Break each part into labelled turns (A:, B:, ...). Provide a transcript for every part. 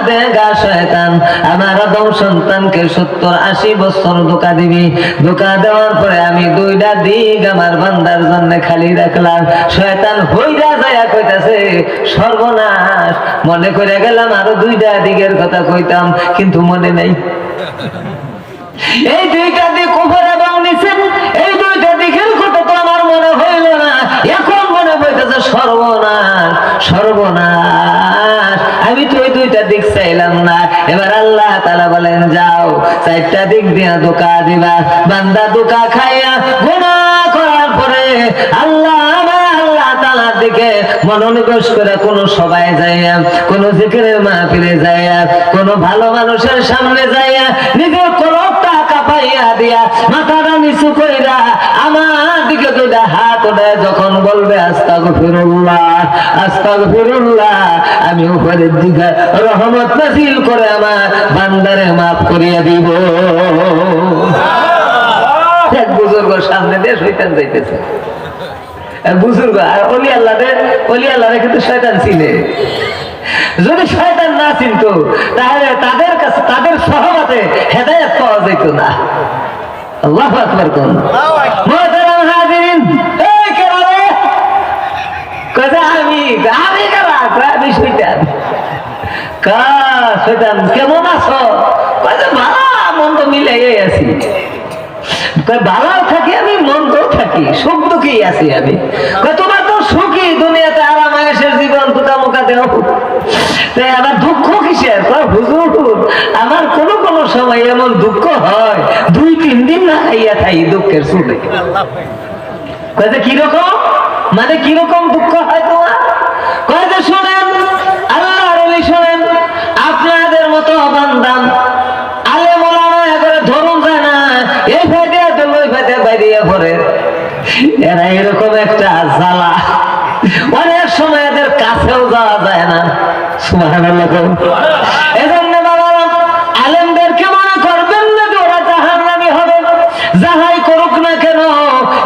A: দেগা শয়তান, আমার আদম সন্তানকে 70-80 বছর ধোঁকা দিবি। ধোঁকা দেওয়ার পরে আমি দুইটা দিক আমার বান্দার জন্য খালি রাখলাম। শয়তান হইরা যায়া কইতাছে সর্বনাশ, মনে করে গেলাম আরো দুইটা দিকের কথা কইতাম, কিন্তু মনে নাই। এই দুইটা দিক উপর এবং নিচে, এই দুইটা দিকের কথা তো আমার মনে হইল না। এখন মনে হইতেছে সর্বনাশ সর্বনাশ, আমি তো এই দুইটা দিক চাইলাম না। এবার আল্লাহ তাআলা বলেন যাও 4টা দিক দিয়া ধোঁকা দিবা। বান্দা ধোঁকা খাইয়া গুনাহ করার পরে আল্লাহ তাআলার দিকে মনোনিবেশ করে কোন সবাই যাইয়া, কোন জিকিরের মাহফিলে যাইয়া, কোন ভালো মানুষের সামনে যাইয়া নিজের কলবটা কাঁপাইয়া দিয়া মাথাটা নিচু কইরা আমার দিকে দুইটা হাত উঠায় যখন বলবে আস্তাগফিরুল্লাহ আস্তাগফিরুল্লাহ, আমি উপরের দিকে রহমত নাযিল করে আমার বান্দারে মাফ করিয়া দিব। এক বুজুর্গ সামনে দিয়ে শয়তান যাইতেছে, বুজুর্গ আর অলি আল্লাহরে কিন্তু শয়তান চিনে। যদি শয়তান না চিনতো তাহলে তাদের কাছে তাদের সহমতে হেদায়েত পাওয়া যেত না। আল্লাহু আকবার। কোন মুহতারাম হাজিরিন, এই কেরারে কথা আমি কারা আমি শয়তান। কা শয়তান কেমন আছো? কথা ভালো মন্দ মিলাই আছি, ভালো থাকি আমি, মন্দ থাকি, সুখ দুঃখেই আছি আমি। তোমার তো সুখী দুনিয়াতে আরাম আয়েশের জীবন, দুটা মুখা দেহ, তাই আমার দুঃখ কিসের? হুজুর আমার কোন সময় এমন দুঃখ হয় 2-3 দিন না খাইয়া থাই দুঃখের সুখে। কিরকম মানে কিরকম দুঃখ হয় তোমার? কয়েছে শোনেন আল্লাহর ওলি, শোনেন আপনাদের মতো বান্দা আলেম ওলামা করে ধরুন যায় না, এই ফাইদে ওই ফাইদে বাইরে পড়ে। এরা এরকম একটা জ্বালা, অনেক সময় এদের কাছেও যাওয়া যায় না। সুবহানাল্লাহ। এজন্য বাবা আলেমদেরকে মনে করবেন না যে ওরা জাহান্নামী হবে। যাহাই করুক না কেন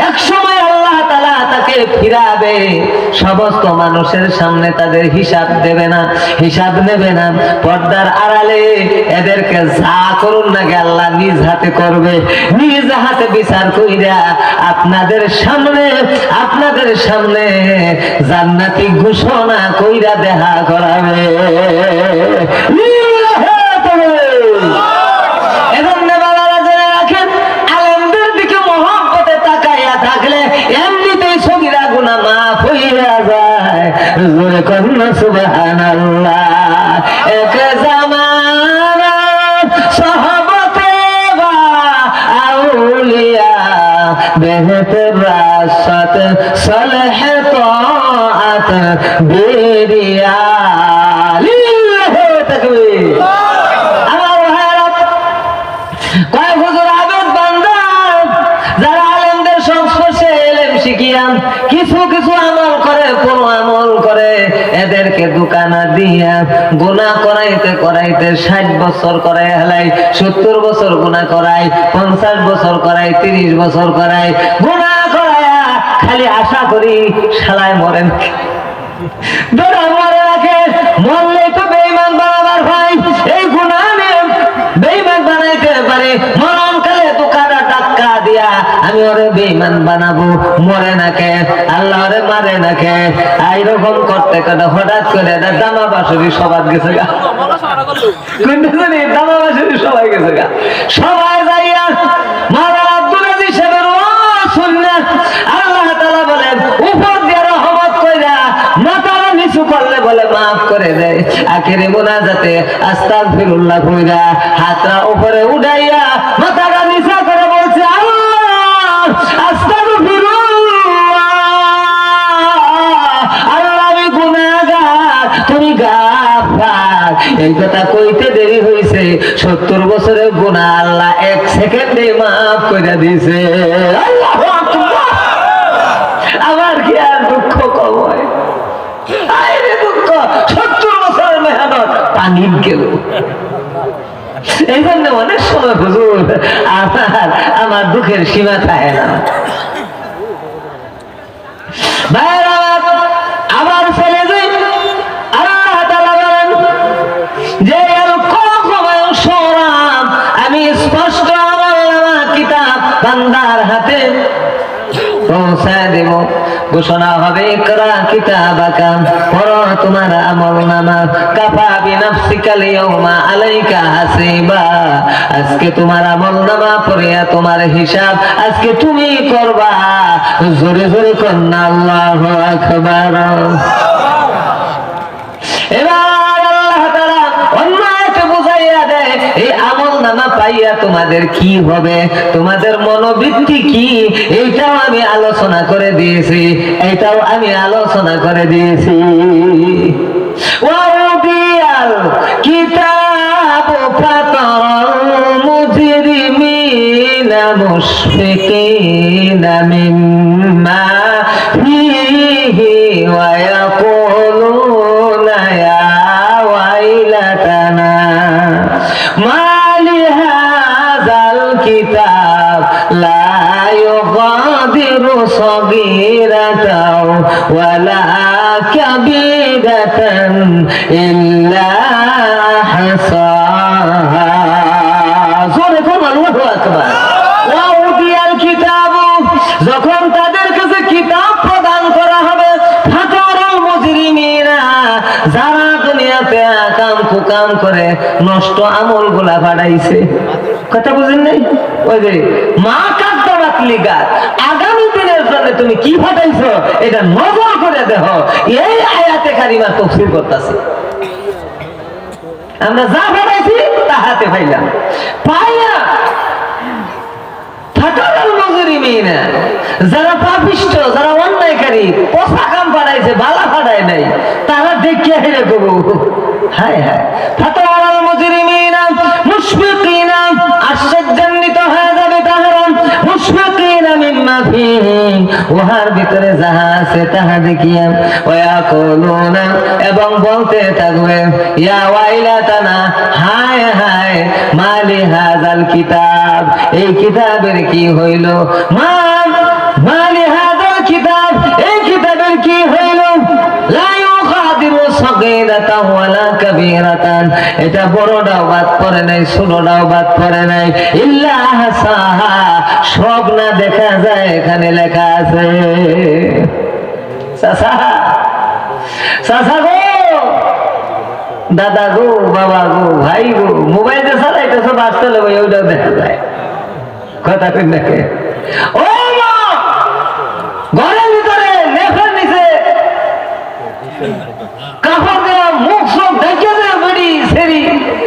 A: এক সময় আল্লাহ তাআলা তাকে ফিরাবে। সমস্ত মানুষের সামনে তাদের হিসাব দেবে না, হিসাব নেবে না। পর্দার আড়ালে এদেরকে যা করুন না গে আল্লাহ নিজ হাতে করবে, নিজ হাতে বিচার কইরা আপনাদের সামনে জান্নাতি ঘোষণা কইরা দেখা করাবে। এজন্য বাবারা জেনে রাখেন, আলেমদের দিকে মহব্বতে তাকাইয়া থাকলে এমনিতেই সগীরা গুনাহ মাফ হইয়া যায়। জোরে কন্না সুবহানাল্লাহ। এক জামানা সাহাবাতে বা আউলিয়া বেহেতের রাসাত সালেহ তাআত বেরিয়া। লিল্লাহি তাকবীর। আমার ভাইরা কয় হুজুর আবেদ বান্দা যারা আলেমদের সংস্পর্শে এলেম শিখিয়া কিছু কিছু আমল করে, কোন আমল করে এদেরকে দোকানা দিয়া গুনাহ করাইতে করাইতে 60 বছর করাই হেলাই, 70 বছর গুনাহ করাই, 50 বছর করাই, 30 বছর করাই, গুনাহ করায়া খালি আশা করি শালায় মরেন, ধরা মরে রাখে। মরলে তো বেঈমান বানাবার ভাই, এই গুনাহ নিয়ে বেঈমান বানাইতে পারে। মরণকালে দোকানা টাকা দিয়া আমি ওরে বেঈমান বানাবো, মরে না কে, আল্লাহ ওরে মারে না কে। এইরকম করতে করতে হঠাৎ করে দামা বাসুরি সবাই গেছে গা, দামা বাসুরি সবাই গেছে গা। সবাই যাইয়া মারা আব্দুল আজিজ সাহেবের সুন্নাত আল্লাহ তাআলা বলেন উপর দিয়ে রহমত কইরা মাথাটা নিচু করলে বলে মাফ করে দেয়। আখেরে মুনাজাতে আস্তাগফিরুল্লাহ কইরা হাতটা উপরে উঠাইয়া মাথাটা নিচু করে বলছে আল্লাহ আস্তাগফিরুল্লাহ, আল্লাহ আমি গুনাহগার, তুমি গাফফার। এই কথা কইতে দেরি হইছে, 70 বছরের গুনাহ আল্লাহ 1 সেকেন্ডে মাফ করে দিয়েছে। আল্লাহু আকবার। আবার কি আর দুঃখ কম হয়? আরে দুঃখ 70 বছরের মেহনত পানির গেল। এই জন্য অনেক সময় হুজুর আমার দুঃখের সীমা থাকে না। আবার ফেলে যাই আল্লাহ তাআলা বলেন যে ঘোষণা হবে ইকরা কিতাবাকা, পড়ো তোমার আমলনামা, কাফা বিনাফসিকাল ইয়াউমা আলাইকা হাসিবা, আজকে তোমার আমলনামা পড়িয়া তোমার হিসাব আজকে তুমি করবা। জোরে জোরে কন্না আল্লাহু আকবার। এবার আল্লাহ তাআলা অন্যকে বুঝাইয়া দেয় এই আমলনামা পাইয়া তোমাদের কি হবে, তোমাদের মনোবৃত্তি কি, এইটাও আমি আলোচনা করে দিয়েছি, এইটাও আমি আলোচনা করে দিয়েছি। ওয়াউদিয়াল কিতাবু ফাতারাল মুজরিমিনা মুশফিকিনা মিম্মা ফীহি ওয়া ইয়াকুলুনা ইয়া ওয়াইলাতানা মা লিহাযাল কিতাব লা ইউগাদিরু সগীরাতাও ওয়ালা কাবীরাতান ইল্লা আহসাহা। জোরে বলুন আল্লাহু আকবার। ওয়াউদিয়াল কিতাবু, যখন তাদের কাছে কিতাব প্রদান করা হবে, ফাতারাল মুজরিমিনা, যারা দুনিয়াতে কাম কুকাম করে নষ্ট আমলগুলা বাড়াইছে, কথা বুঝেন নাই? ওই যে মা কাদ্দামাত লিগা, আগামী দিনের জন্য তুমি কি ফাটাইছো এটা নজর করে দেখো। এই আয়াতে কারিমা তাফসীর করতেছে। আমরা যা ফাটাইছি তা হাতে পাইলাম, পাইয়া ফাতারাল মুজরিমিনা, যারা পাপিষ্ঠ, যারা অন্যায়কারী, পচা কাম বাড়াইছে, বালা ফাটায় নাই, তারা দেখিয়া হেরে করবো হায় হায়। ফাতারাল মুজরিমিনা মুশফিকিনা, আশ্চর্যান্বিত হয়ে যাবে তাহারা, মুশফিকিনা মিম্মা ফীহি, উহার ভিতরে যাহা আছে তাহা দেখিয়া, ওয়া ইয়াকুলুনা, এবং বলতে থাকবে, ইয়া ওয়াইলাতানা, হায় হায়, মা লিহাযাল কিতাব, এই কিতাবের কি হইল, মা লিহাযাল কিতাব, এই কিতাবের কি হইল, লা ইউগাদিরু সগীরাতান ওয়ালা কাবীরাতান, এটা বড়টাও বাদ পড়ে নাই, ছোটটাও বাদ পড়ে নাই, ইল্লা আহসাহা, সব না দেখা যায় এখানে লেখা আছে। চাচা, চাচা গো, দাদা গো, বাবা গো, ভাই গো, মোবাইল যে চালাইতেছো বাস্তবে ওইটাও দেখা যায়, কথা কই নাকি? ও মা, ঘরের ভিতরে লেফের নিচে কাপড় দেওয়া, মুখ সব ঢেকে দেওয়া, বেড়ি সেরি,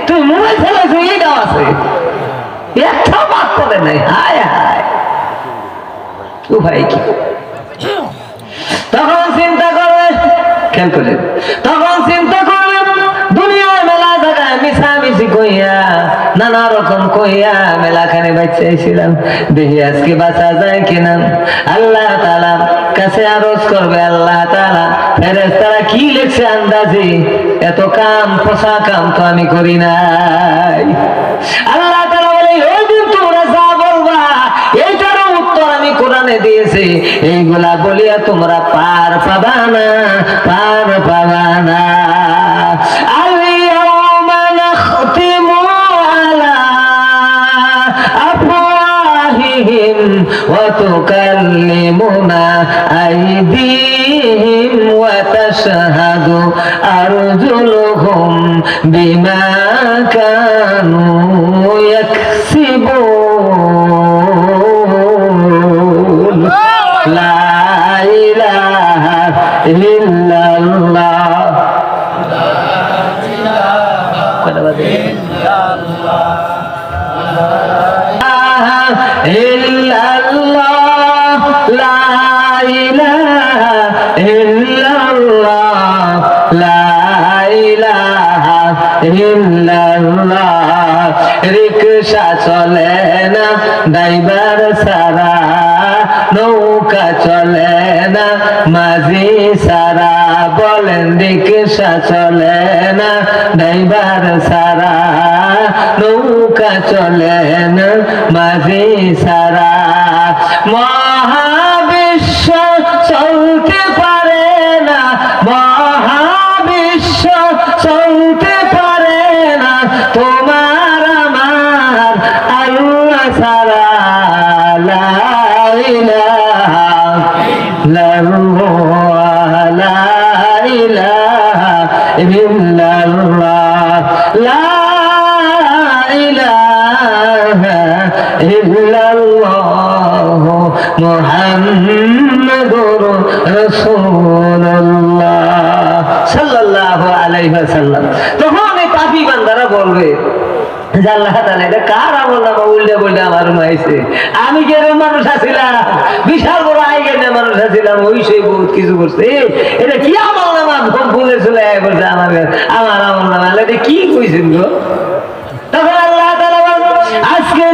A: তুই মোবাইল চালাইছো, এইটাও আছে, একটাও বাদ পড়ে নাই। হায় হায়, ও ভাই কি তখন চিন্তা করবে, খেয়াল করে, তখন চিন্তা করবে দুনিয়ার মেলা জায়গায় মিশামিশি কইয়া, নানা রকম কইয়া মেলাখানে বাঁচাইছিলাম, দেখি আজকে বাঁচা যায় কিনা। আল্লাহ তাআলা কাছে আরজ করবে, আল্লাহ তাআলা ফেরেশতারা কি লিখছে আন্দাজি, এত কাম পোষা কাম তো আমি করি নাই। আল্লাহ তাআলা বলে, ওই দিন তোমরা যা বলবা এইটারও উত্তর আমি কোরআনে দিয়েছি, এইগুলা বলিয়া তোমরা পার পাবা না, পার পাবা না। আল-ইয়াওমা নাখতিমু আলা আফওয়াহিহিম ওয়া তুকাল্লিমুনা আইদিহিম ওয়া তাশহাদু আরজুলুহুম বিমা কানু ইয়াকসিবুন। লা ইলাহা ইল্লাল্লাহ, ইল্লাল্লাহ, লা ইলাহা ইল্লাল্লাহ, লা ইলাহা ইল্লাল্লাহ। রিকশা চলে না ড্রাইভার সারা, নৌকা চলে না মাঝি সারা, বলেন রিকশা চলে না ড্রাইভার সারা, নৌকা চলে না মাঝি সারা। মহাবিশ্ব চলতে পারে না, মহাবিশ্ব চলতে পারে না তোমার আমার আল্লাহ ছাড়া। লা ইলাহা ইল্লাল্লাহ। ইল্লাল্লাহ লা ইলাহা ইল্লাল্লাহ মুহাম্মাদুর রাসূলুল্লাহ সাল্লাল্লাহু আলাইহি ওয়াসাল্লাম। তখন এই পাপী বান্দারা বলবে যে আল্লাহ তাআলা এটা কার আমল নামা উল্টে বললে আমার মাইছে, আমি কেরম মানুষ আছিলাম, বিশাল বড় আইগের মানুষ আছিলাম, ওই সেই বহুত কিছু করছে, এটা কি আমল নামা ভুলে চলে বলছে আমার আমল নামা, এটা কি কইছেন গো? তখন আল্লাহ তাআলা বলেন আজকে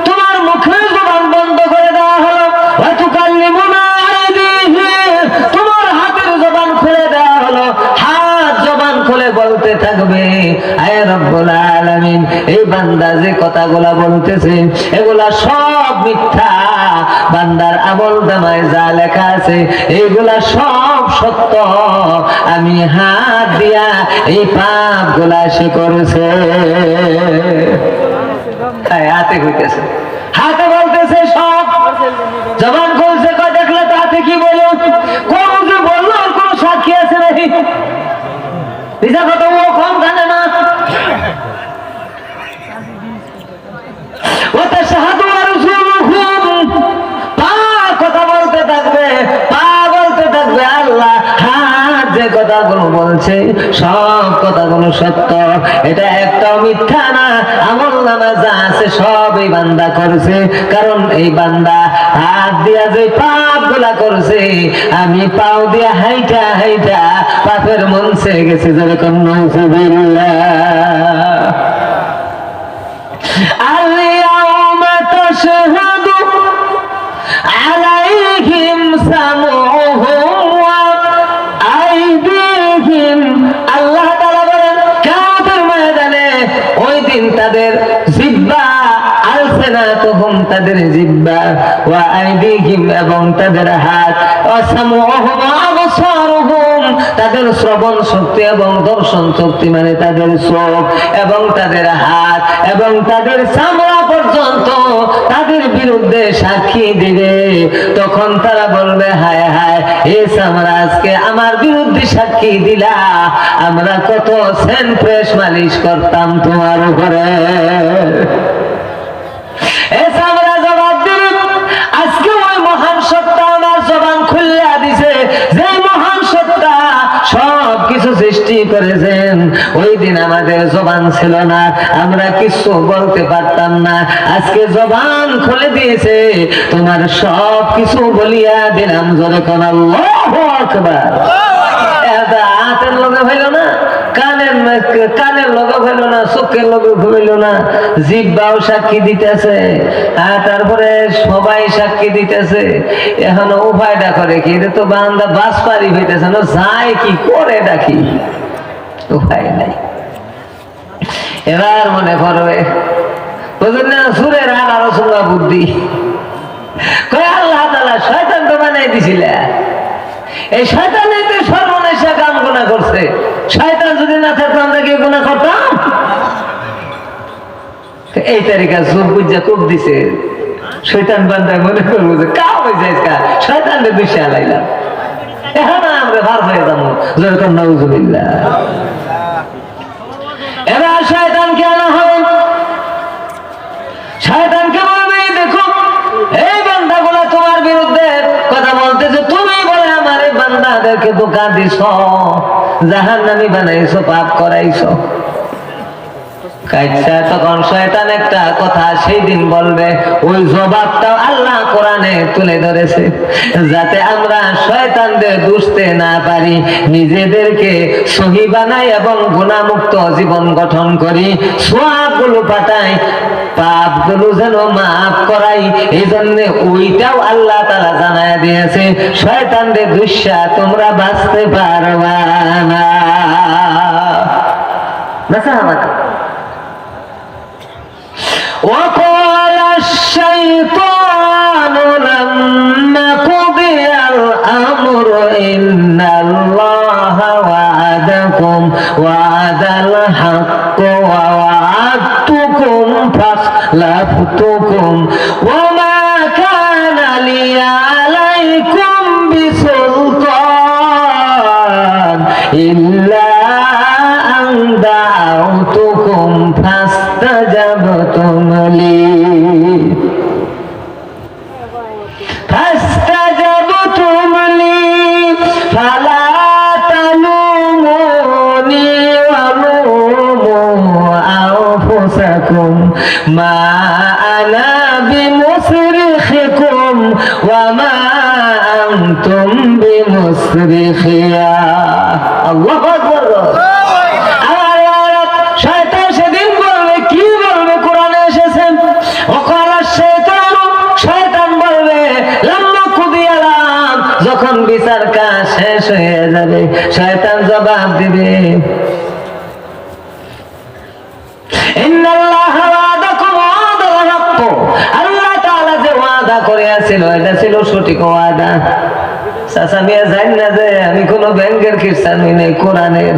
A: তোমার মুখের জবান বন্ধ করে দেওয়া হলো, ওয়াতুকাল্লিমুনা আইদিহিম, তোমার হাতের জবান খুলে দেওয়া হলো, হাত জবান খুলে বলতে থাকবে আয় রব্বুল আলামিন, এই বান্দা যে কথাগুলা বলতেছে এগুলা সব মিথ্যা, বান্দার আমল নামায় যা লেখা আছে এইগুলা সব সত্য, আমি হাত দিয়া এই পাপ গুলা সে করেছে। হাতে হইতেছে, হাতে বলতেছে সব, জবান খুলছে কয় দেখলে তো হাতে কি বলো, কোন যে বললো আর কোন সাক্ষী আছে নাকি, বিজা কথা ও কম জানে না, ওটা শাহাদু আর রাসূলুহুম, পা কথা বলতে থাকবে, পা বলতে থাকবে আল্লাহ হাত যে কথাগুলো বলছে সব কথাগুলো সত্য, এটা একটাও মিথ্যা না, আমল নামা যা আছে সব এই বান্দা করেছে, কারণ এই বান্দা হাত দিয়া যে পাপ গুলা করছে আমি পাও দিয়া হাইটা হাইটা পাপের মনছে গেছে, যেরকম নাউযুবিল্লাহ। আল-ইয়াউমা তাশহাদু আলাইহিম সামউহুম ওয়া আইদিহিম, আল্লাহ তাআলা বলেন কিয়ামতের ময়দানে ওই দিন তাদের জিহ্বা, আলসিনাতুহুম তাদের জিহ্বা, ওয়া আইদিহিম এবং তাদের হাত, ওয়া সামউহুম ওয়া আবসারুহুম তাদের শ্রবণ শক্তি এবং দর্শন শক্তি মানে তাদের চোখ এবং তাদের হাত এবং তাদের চামড়া পর্যন্ত তাদের বিরুদ্ধে সাক্ষী দিবে। তখন তারা বলবে হায় হায় এ চামড়া আজকে আমার বিরুদ্ধে সাক্ষী দিলা, আমরা কত সেন্ট ফ্রেশ মালিশ করতাম তোমার উপরে। এ চামড়া জবাব দিবে আজকে ওই মহান সত্তা আমার জবান খুলিয়া দিছে, যে মহান সত্তা সব কিছু সৃষ্টি করেছেন, ওই দিন আমাদের জবান ছিল না, আমরা কিছু বলতে পারতাম না, আজকে জবান খুলে দিয়েছে, তোমার সব কিছু বলিয়া দিলাম, জোরে কোন আল্লাহু আকবার। হাতের লগে হইল না, কানের লগে হইল না, চোখের লগে হইল না, জিহ্বাও সাক্ষী দিতেছে, তারপরে সবাই সাক্ষী দিতেছে, এখন উপায়টা করে কি, এটা তো বান্দা বাস পারি হইতেছে না, যায় কি করে ডাকি, উপায় নাই। এবার মনে করবে বুঝলেন না, সুরের আরো সুন্দর বুদ্ধি কয় আল্লাহ তাআলা শয়তান তো বানাই দিছিল, এই শয়তানে তো সর্বনাশা কাম গুনাহ করছে, শয়তান যদি না থাকতো আমরা কি গুনাহ করতাম? এই তারিখা চোখ বুঝা কোপ দিছে, শয়তান বান্দা মনে করবো যে কা হয়ে যায়, শয়তানকে দোষে আলাইলাম, এখন আমরা ভার হয়ে যাবো, যেরকম নাউযুবিল্লাহ। এবার শয়তান কেন হবে, শয়তানকে বলবে দেখো এই বান্দাগুলা তোমার বিরুদ্ধে কথা বলতেছে, তুমি বলে আমার এই বান্দাদেরকে ধোঁকা দিছ, জাহান্নামী বানাইছো, পাপ করাইছো। তখন শয়তান একটা কথা সেই দিন বলবে, ওই জবাবটা আল্লাহ কোরআনে তুলে ধরেছে, যাতে আমরা শয়তানদের দুষতে না পারি, নিজেদেরকে সহি বানাই এবং গুনাহমুক্ত জীবন গঠন করি, সওয়াবগুলো পাঠাই, পাপগুলো যেন মাফ করাই, এই জন্য ওইটাও আল্লাহ তাআলা জানায় দিয়েছে, শয়তানদের দুষ্যা তোমরা বাঁচতে পারবা না। وقال الشيطان لما قضي الأمر إن الله وعدكم وعد الحق ووعدتكم فأخلفتكم وما كان لي عليكم بسلطان إلا دعوتكم فاستجبتم لي فاستجبتم لي فلا تلوموني ولوموا أنفسكم ما أنا بمصرخكم وما أنتم بمصرخيا الله أكبر শয়তান সেদিন বলবে কি বলবে কোরআনে এসেছেন ওকালা শয়তান শয়তান বলবে লাম্মা কুদিয়ালাম যখন বিচার কাজ শেষ হয়ে যাবে শয়তান জবাব দিবে ইন্নাল্লাহা ওয়াদাকুম ওয়াদাল হক আল্লাহ তাআলা যে ওয়াদা করেছিল এটা ছিল সঠিক ওয়াদা চাচা মিয়া জানেন না যে আমি কোনো ব্যাংকের খ্রিস্টান নই কোরআনের